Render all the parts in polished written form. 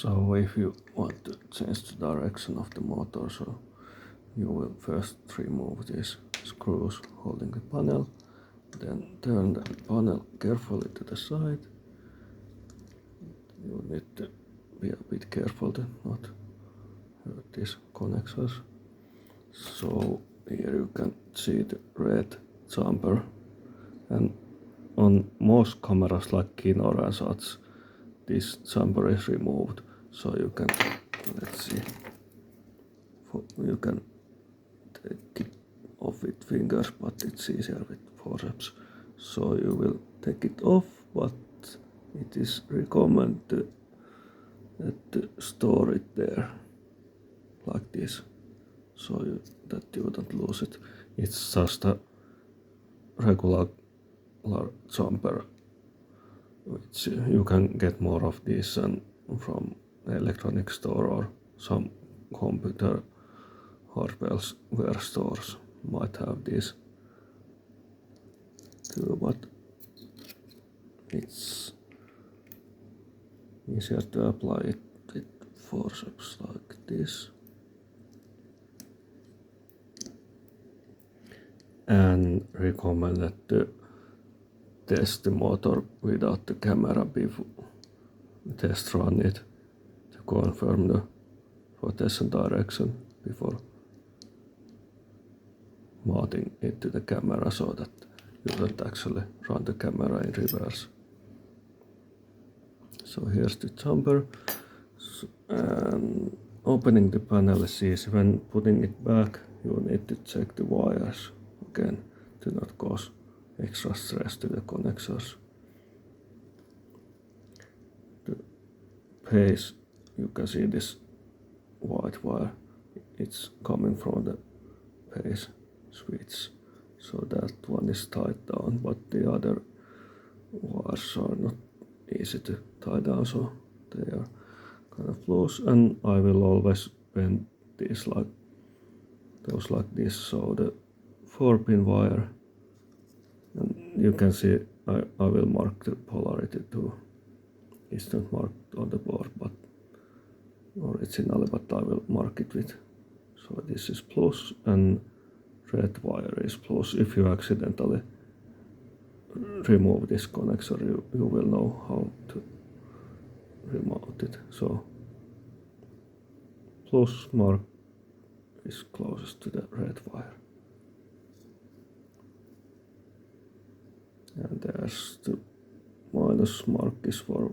So if you want to change the direction of the motor, so you will first remove these screws holding the panel, then turn the panel carefully to the side. You need to be a bit careful to not hurt these connectors. So here you can see the red jumper, and on most cameras like Kinor and such, this jumper is removed, so you can, let's see, you can take it off with fingers, but it's easier with forceps. So you will take it off, but it is recommended to store it there like this, so that you don't lose it. It's just a regular jumper, which you can get more of these from electronic store or some computer hardware stores might have this too, but it's easier to apply it with forceps like this. And recommended to test the motor without the camera before test run it to confirm the rotation direction before mounting it to the camera, so that you don't actually run the camera in reverse. So here's the jumper, and opening the panel is easy. When putting it back, you need to check the wires again to not cause extra stress to the connectors. The base, you can see this white wire, it's coming from the base switch, so that one is tied down, but the other wires are not easy to tie down, so they are kind of loose, and I will always bend these like this, so the 4-pin wire, and you can see I will mark the polarity too. It's not marked on the board but originally, but I will mark it with, so this is plus and red wire is plus. If you accidentally remove this connector, you will know how to remount it. So plus mark is closest to the red wire. And there's the minus mark is for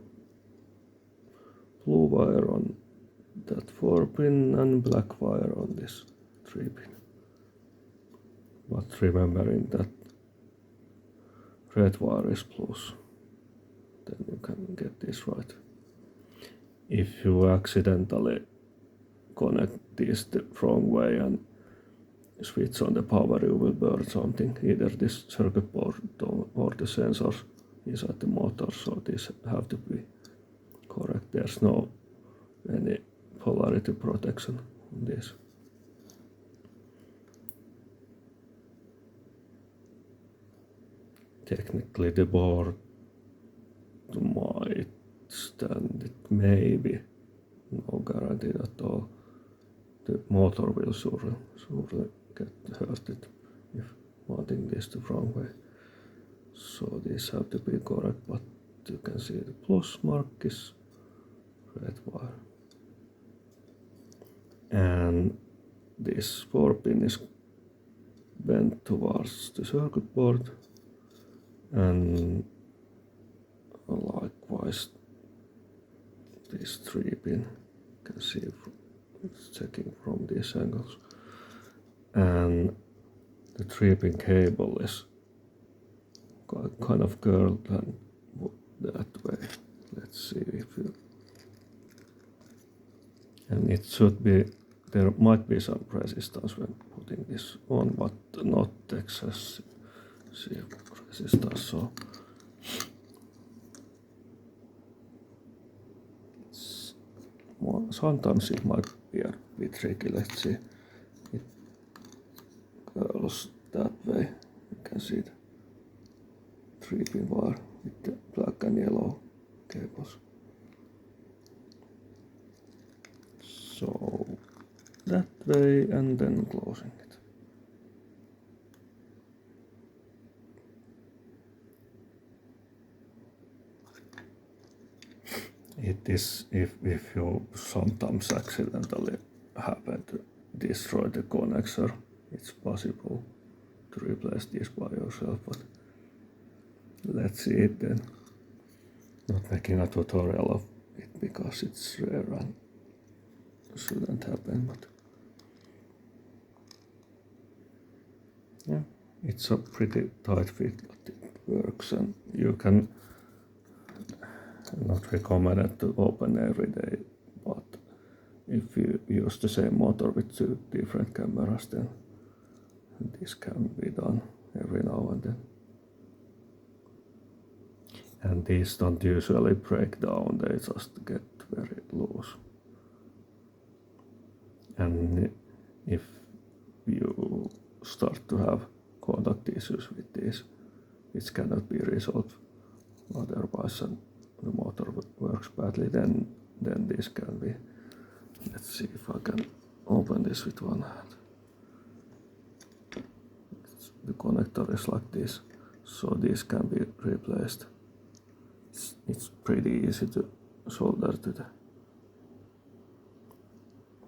blue wire on that 4-pin and black wire on this 3-pin. But remembering that red wire is plus, then you can get this right. If you accidentally connect this the wrong way and switch on the power, you will burn something, either this circuit board or the sensors inside the motor, so these have to be correct. There's no any polarity protection on this. Technically the board might stand it, maybe, no guarantee at all. The motor will surely get hurted if mounting this the wrong way. So these have to be correct, but you can see the plus mark is red wire. And this 4-pin is bent towards the circuit board, and likewise this 3-pin, you can see it's checking from these angles, and the 3-pin cable is kind of curled and that way. Let's see if you, and it should be, there might be some resistance when putting this on, but not excessive resistance, so sometimes it might be a bit tricky. Let's see, it curls that way. You can see the 3-pin wire with the black and yellow cables. So that way, and then closing it. It is if you sometimes accidentally happen to destroy the connector, it's possible to replace this by yourself, but let's see it then. Not making a tutorial of it because it's rare and shouldn't happen, but yeah, it's a pretty tight fit, but it works, and you can not recommend it to open every day, but if you use the same motor with 2 different cameras, then this can be done every now and then. And these don't usually break down, they just get very loose. And if you start to have contact issues with these, which cannot be resolved otherwise, and the motor works badly, then this can be. Let's see if I can open this with one hand. The connector is like this, so this can be replaced. It's pretty easy to solder to the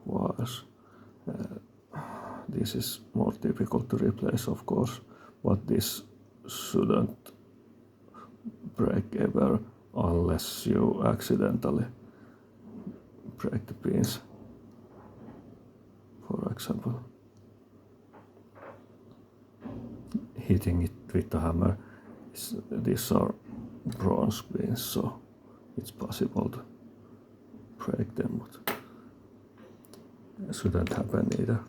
wires. This is more difficult to replace, of course, but this shouldn't break ever unless you accidentally break the pins, for example. Hitting it with the hammer. These are bronze pins, so it's possible to break them, but it shouldn't happen either.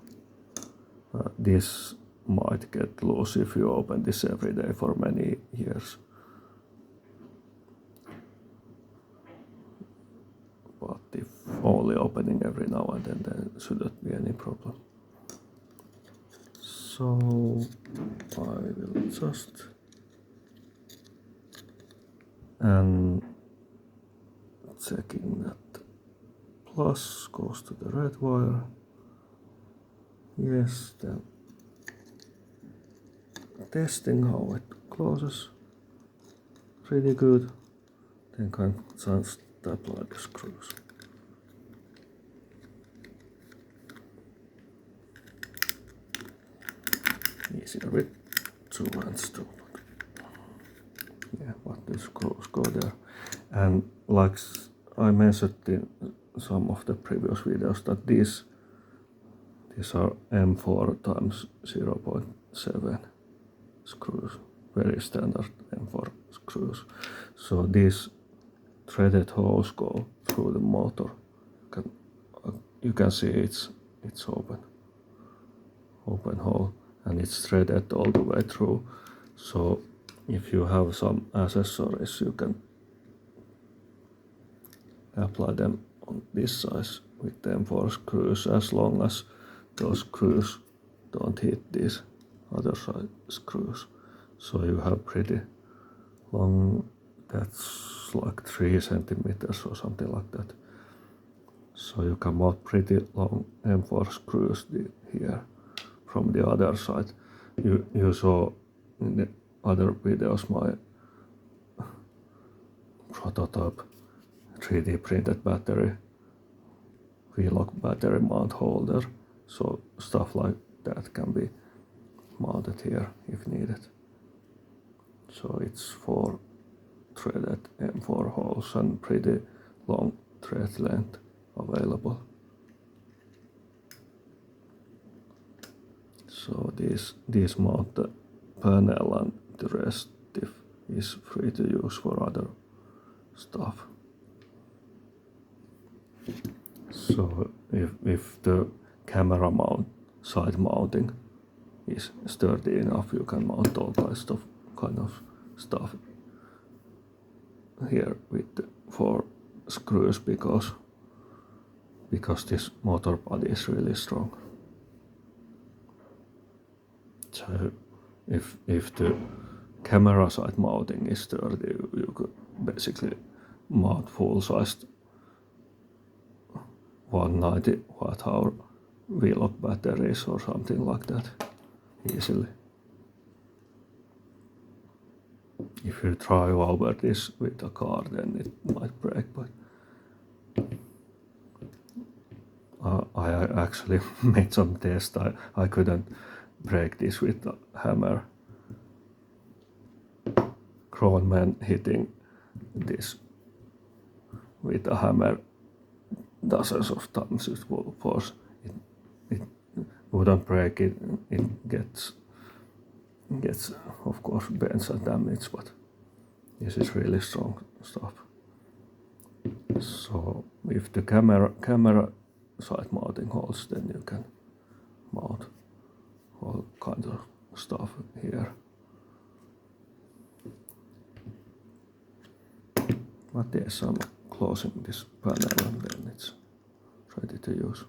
This might get loose if you open this every day for many years. But if only opening every now and then, there shouldn't be any problem. So I will just and checking that plus goes to the red wire. Yes, then testing how it closes. Pretty good. Then can just apply the screws. Easier with 2 hands too. Yeah, but the screws go there. And like I mentioned in some of the previous videos, that these are M4 times 0.7 screws, very standard M4 screws. So these threaded holes go through the motor. You can see it's open hole, and it's threaded all the way through. So if you have some accessories, you can apply them on this size with them 4 screws, as long as those screws don't hit these other side screws. So you have pretty long, that's like 3 centimeters or something like that. So you can mount pretty long M4 screws here from the other side. You saw in the other videos my prototype 3D printed battery, V-lock battery mount holder. So stuff like that can be mounted here if needed. So it's 4 threaded M4 holes and pretty long thread length available. So these mount the panel, and the rest is free to use for other stuff. So if the camera side mounting is sturdy enough, you can mount all kind of stuff here with the 4 screws, because this motor body is really strong. So if the camera side mounting is sturdy, you could basically mount full-sized 190 watt hour V-lock batteries or something like that easily. If you drive over this with a car, then it might break, but I actually made some tests. I couldn't break this with a hammer. Grown men hitting this with a hammer dozens of times with full force, it wouldn't break. It gets of course bends and damage, but this is really strong stuff. So with the camera side mounting holes, then you can mount all kinds of stuff here. But yes, I'm closing this panel and then it's ready to use.